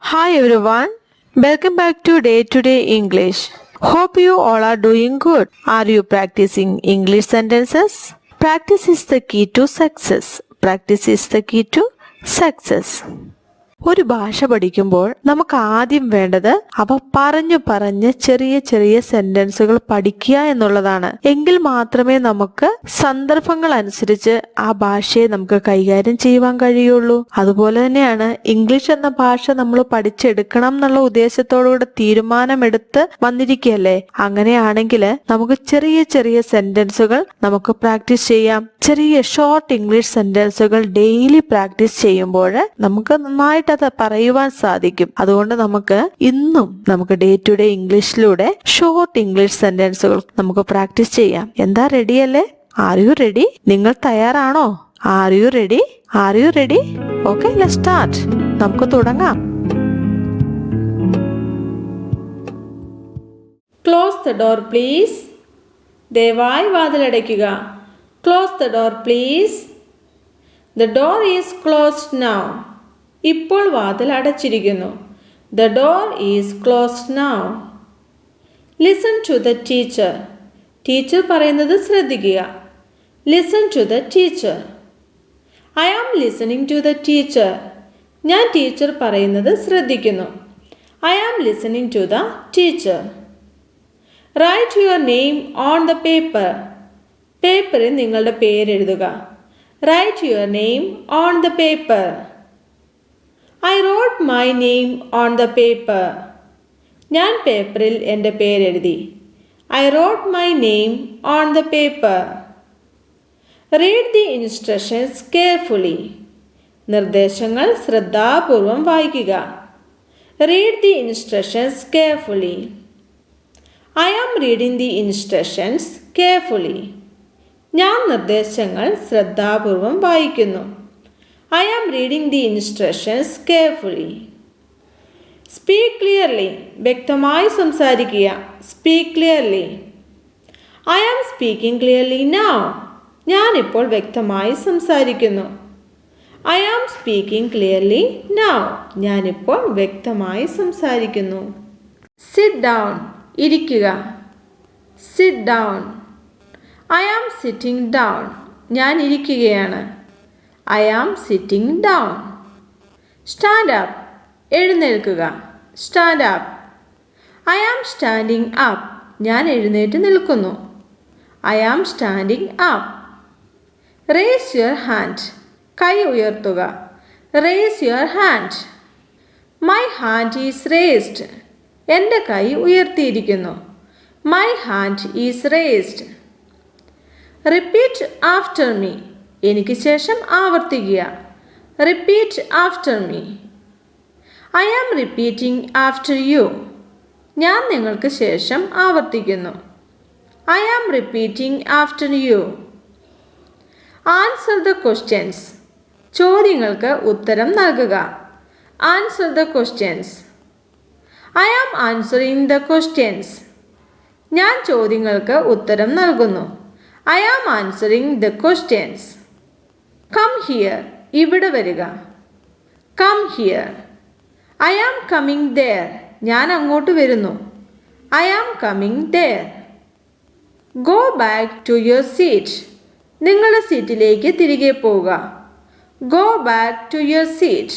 Hi everyone, welcome back to Day to Day English. Hope you all are doing good. Are you practicing English sentences? Practice is the key to success. Practice is the key to success. ഒരു ഭാഷ പഠിക്കുമ്പോൾ നമുക്ക് ആദ്യം വേണ്ടത് അവ പറഞ്ഞ് ചെറിയ ചെറിയ സെന്റൻസുകൾ പഠിക്കുക എന്നുള്ളതാണ്. എങ്കിൽ മാത്രമേ നമുക്ക് സന്ദർഭങ്ങൾ അനുസരിച്ച് ആ ഭാഷയെ നമുക്ക് കൈകാര്യം ചെയ്യുവാൻ കഴിയുള്ളൂ. അതുപോലെ തന്നെയാണ് ഇംഗ്ലീഷ് എന്ന ഭാഷ നമ്മൾ പഠിച്ചെടുക്കണം എന്നുള്ള ഉദ്ദേശത്തോടുകൂടെ തീരുമാനമെടുത്ത് വന്നിരിക്കുകയല്ലേ. അങ്ങനെയാണെങ്കിൽ നമുക്ക് ചെറിയ ചെറിയ സെന്റൻസുകൾ നമുക്ക് പ്രാക്ടീസ് ചെയ്യാം. ചെറിയ ഷോർട്ട് ഇംഗ്ലീഷ് സെന്റൻസുകൾ ഡെയിലി പ്രാക്ടീസ് ചെയ്യുമ്പോൾ നമുക്ക് നന്നായിട്ട് അത് പറയുവാൻ സാധിക്കും. അതുകൊണ്ട് നമുക്ക് ഇന്നും നമുക്ക് ഡേ ടു ഡേ ഇംഗ്ലീഷിലൂടെ ഷോർട്ട് ഇംഗ്ലീഷ് സെന്റൻസുകൾ നമുക്ക് പ്രാക്ടീസ് ചെയ്യാം. എന്താ റെഡിയല്ലേ? Are you ready? നിങ്ങൾ തയ്യാറാണോ? Are you ready? Are you ready? Okay, let's start. നമുക്ക് തുടങ്ങാം. Close the door please. ദയവായി വാതിലടയ്ക്കുക. Close the door please. The door is closed now. ഇപ്പോൾ വാതിൽ അടച്ചിരിക്കുന്നു. The door is closed now. Listen to the teacher. Teacher പറയുന്നത് ശ്രദ്ധിക്കുക. Listen to the teacher. I am listening to the teacher. ഞാൻ teacher പറയുന്നത് ശ്രദ്ധിക്കുന്നു. I am listening to the teacher. Write your name on the paper. പേപ്പറിൽ നിങ്ങളുടെ പേരെഴുതുക. Write your name on the paper. I wrote my name on the paper. ഞാൻ പേപ്പറിൽ എൻ്റെ പേരെഴുതി. I wrote my name on the paper. Read the instructions carefully. നിർദ്ദേശങ്ങൾ ശ്രദ്ധാപൂർവം വായിക്കുക. Read the instructions carefully. I am reading the instructions carefully. ഞാൻ നിർദ്ദേശങ്ങൾ ശ്രദ്ധാപൂർവം വായിക്കുന്നു. I am reading the instructions carefully. Speak clearly. വ്യക്തമായി സംസാരിക്കുക. Speak clearly. I am speaking clearly now. ഞാനിപ്പോൾ വ്യക്തമായി സംസാരിക്കുന്നു. I am speaking clearly now. ഞാനിപ്പോൾ വ്യക്തമായി സംസാരിക്കുന്നു. Sit down. ഇരിക്കുക. Sit down. I am sitting down. ഞാൻ ഇരിക്കുകയാണ്. I am sitting down. Stand up. എഴുന്നേൽക്കുക. Stand up. I am standing up. ഞാൻ എഴുന്നേറ്റ് നിൽക്കുന്നു. I am standing up. Raise your hand. കൈ ഉയർത്തുക. Raise your hand. My hand is raised. എൻ്റെ കൈ ഉയർത്തിയിരിക്കുന്നു. My hand is raised. Repeat after me. എനിക്ക് ശേഷം ആവർത്തിക്കുക. Repeat after me. I am repeating after you. ഞാൻ നിങ്ങൾക്ക് ശേഷം ആവർത്തിക്കുന്നു. I am repeating after you. Answer the questions. ചോദ്യങ്ങൾക്ക് ഉത്തരം നൽകുക. Answer the questions. I am answering the questions. ഞാൻ ചോദ്യങ്ങൾക്ക് ഉത്തരം നൽകുന്നു. I am answering the questions. Come here. ഇവിടെ വരിക. Come here. I am coming there. ഞാൻ അങ്ങോട്ട് വരുന്നു. I am coming there. Go back to your seat. നിങ്ങളുടെ സീറ്റിലേക്ക് തിരികെ പോവുക. Go back to your seat.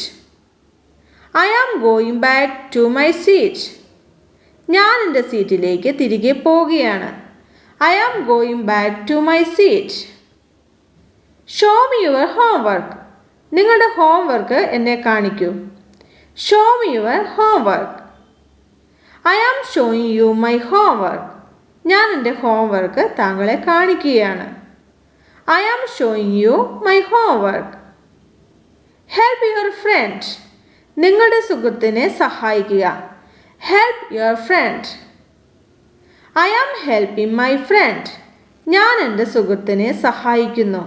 I am going back to my seat. ഞാൻ എൻ്റെ സീറ്റിലേക്ക് തിരികെ പോവുകയാണ്. I am going back to my seat. Show me your homework. നിങ്ങളുടെ ഹോംവർക്ക് എന്നെ കാണിക്കൂ. Show me your homework. I am showing you my homework. ഞാൻ എൻ്റെ ഹോംവർക്ക് താങ്കളെ കാണിക്കുകയാണ്. I am showing you my homework. Help your friend. നിങ്ങളുടെ സുഹൃത്തിനെ സഹായിക്കുക. Help your friend. I am helping my friend. ഞാൻ എൻ്റെ സുഹൃത്തിനെ സഹായിക്കുന്നു.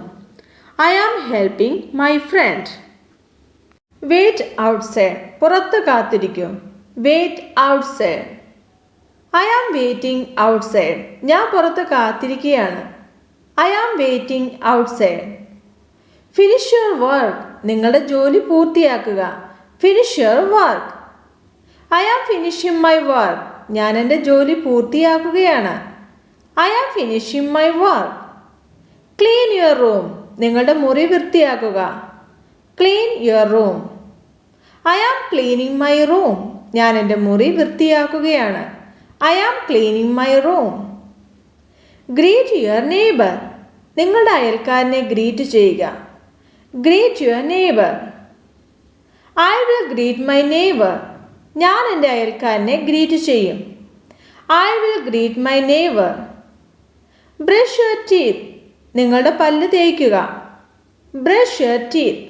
I am helping my friend. Wait outside. പുറത്ത് കാത്തിരിക്കൂ. Wait outside. I am waiting outside. ഞാൻ പുറത്ത് കാത്തിരിക്കുകയാണ്. I am waiting outside. Finish your work. നിങ്ങളുടെ ജോലി പൂർത്തിയാക്കുക. Finish your work. I am finishing my work. ഞാൻ എൻ്റെ ജോലി പൂർത്തിയാക്കുകയാണ്. I am finishing my work. Clean your room. നിങ്ങളുടെ മുറി വൃത്തിയാക്കുക. Clean your room. I am cleaning my room. ഞാൻ എൻ്റെ മുറി വൃത്തിയാക്കുകയാണ്. I am cleaning my room. Greet your neighbor. നിങ്ങളുടെ അയൽക്കാരനെ ഗ്രീറ്റ് ചെയ്യുക. Greet your neighbor. I will greet my neighbor. ഞാൻ എൻ്റെ അയൽക്കാരനെ ഗ്രീറ്റ് ചെയ്യും. I will greet my neighbor. Brush your teeth. നിങ്ങളുടെ പല്ല് തേയ്ക്കുക. Brush your teeth.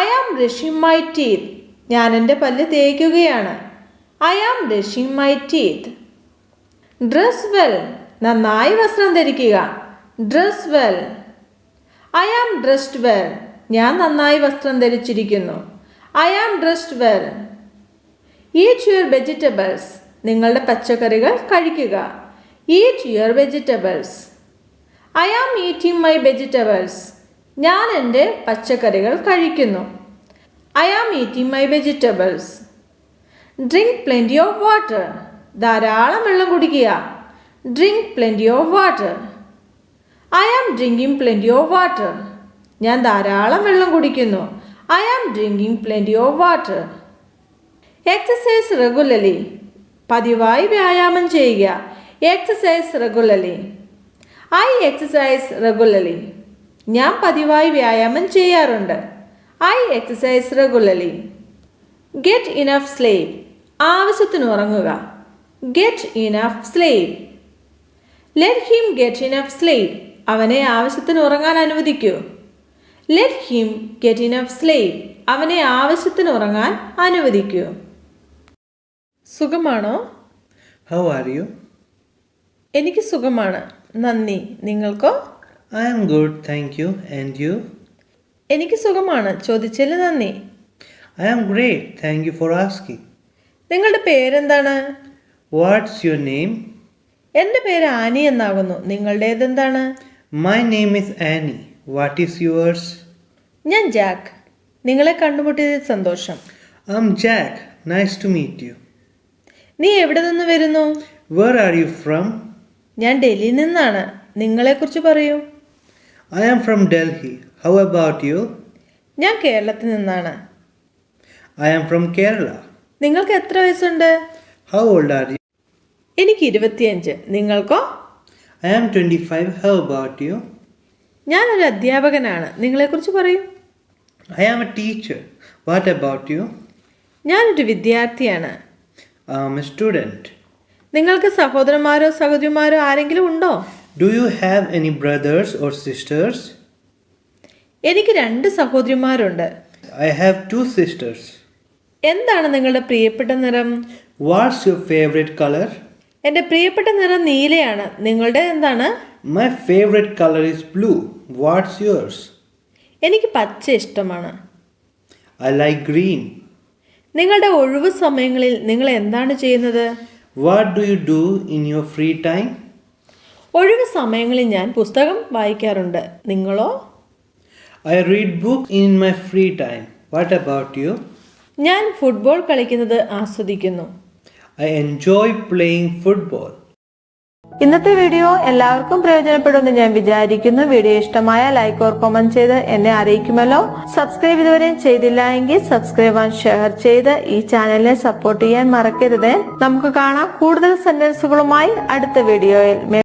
I am brushing my teeth. ഞാൻ എൻ്റെ പല്ല് തേയ്ക്കുകയാണ്. I am brushing my teeth. Dress well. നന്നായി വസ്ത്രം ധരിക്കുക. Dress well. I am dressed well. ഞാൻ നന്നായി വസ്ത്രം ധരിച്ചിരിക്കുന്നു. I am dressed well. Eat your vegetables. നിങ്ങളുടെ പച്ചക്കറികൾ കഴിക്കുക. Eat your vegetables. I am eating my vegetables. ഞാൻ എൻ്റെ പച്ചക്കറികൾ കഴിക്കുന്നു. I am eating my vegetables. Drink plenty of water. ധാരാളം വെള്ളം കുടിക്കുക. Drink plenty of water. I am drinking plenty of water. ഞാൻ ധാരാളം വെള്ളം കുടിക്കുന്നു. I am drinking plenty of water. Exercise regularly. പതിവായി വ്യായാമം ചെയ്യുക. Exercise regularly. I exercise regularly. ഞാൻ പതിവായി വ്യായാമം ചെയ്യാറുണ്ട്. I exercise regularly. Get enough sleep. ആവശ്യത്തിന് ഉറങ്ങുക. Get enough sleep. Let him get enough sleep. അവനെ ആവശ്യത്തിന് ഉറങ്ങാൻ അനുവദിക്കൂ. Let him get enough sleep. അവനെ ആവശ്യത്തിന് ഉറങ്ങാൻ അനുവദിക്കൂ. സുഖമാണോ? How are you? എനിക്ക് സുഖമാണ്. നന്ദി. നിങ്ങൾക്കോ? I am good, thank you. And you? എനിക്ക് സുഖമാണ്. ചോദിച്ചതിന് നന്ദി. I am great, thank you for asking. നിങ്ങളുടെ പേരെന്താണ്? What's your name? എൻ്റെ പേര് ആനി എന്നാകുന്നു. നിങ്ങളുടേതെന്താണ്? My name is Annie. What is yours? ഞാൻ ജാക്ക്. നിങ്ങളെ കണ്ടുമുട്ടിയതിൽ സന്തോഷം. I'm Jack. Nice to meet you. നീ എവിടെ നിന്ന് വരുന്നു? Where are you from? ഞാൻ ഡൽഹിയിൽ നിന്നാണ്. നിങ്ങളെക്കുറിച്ച് പറയൂ. I am from Delhi. How about you? ഞാൻ കേരളത്തിൽ നിന്നാണ്. I am from Kerala. നിങ്ങൾക്ക് എത്ര വയസ്സുണ്ട്? How old are you? എനിക്ക് 25. നിങ്ങൾക്കോ? I am 25. How about you? ഞാനൊരു അധ്യാപകനാണ്. നിങ്ങളെക്കുറിച്ച് പറയൂ. I am a teacher. What about you? ഞാനൊരു വിദ്യാർത്ഥിയാണ്. I am a student. നിങ്ങൾക്ക് സഹോദരന്മാരോ സഹോദരിമാരോ ആരെങ്കിലും ഉണ്ടോ? Do you have any brothers or sisters? എനിക്ക് 2 സഹോദരിമാരുണ്ട്. I have 2 sisters. എന്താണ് നിങ്ങളുടെ പ്രിയപ്പെട്ട നിറം? What's your favorite color? എൻ്റെ പ്രിയപ്പെട്ട നിറം നീലയാണ്. നിങ്ങളുടെ എന്താണ്? My favorite color is blue. What's yours? എനിക്ക് പച്ച ഇഷ്ടമാണ്. I like green. നിങ്ങളുടെ ഒഴിവു സമയങ്ങളിൽ നിങ്ങൾ എന്താണ് ചെയ്യുന്നത്? What do you do in your free time? ഒഴിവു സമയങ്ങളിൽ ഞാൻ പുസ്തകം വായിക്കാറുണ്ട്. നിങ്ങളോ? I read books in my free time. What about you? ഞാൻ ഫുട്ബോൾ കളിക്കുന്നത് ആസ്വദിക്കുന്നു. I enjoy playing football. ഇന്നത്തെ വീഡിയോ എല്ലാവർക്കും പ്രയോജനപ്പെടുമെന്ന് ഞാൻ വിചാരിക്കുന്നു. വീഡിയോ ഇഷ്ടമായ ലൈക്ക് ഓർ കമന്റ് ചെയ്ത് എന്നെ അറിയിക്കുമല്ലോ. സബ്സ്ക്രൈബ് ഇതുവരെ ചെയ്തില്ല എങ്കിൽ സബ്സ്ക്രൈബ് ആൻഡ് ഷെയർ ചെയ്ത് ഈ ചാനലിനെ സപ്പോർട്ട് ചെയ്യാൻ മറക്കരുത്. നമുക്ക് കാണാം കൂടുതൽ സെന്റൻസുകളുമായി അടുത്ത വീഡിയോയിൽ.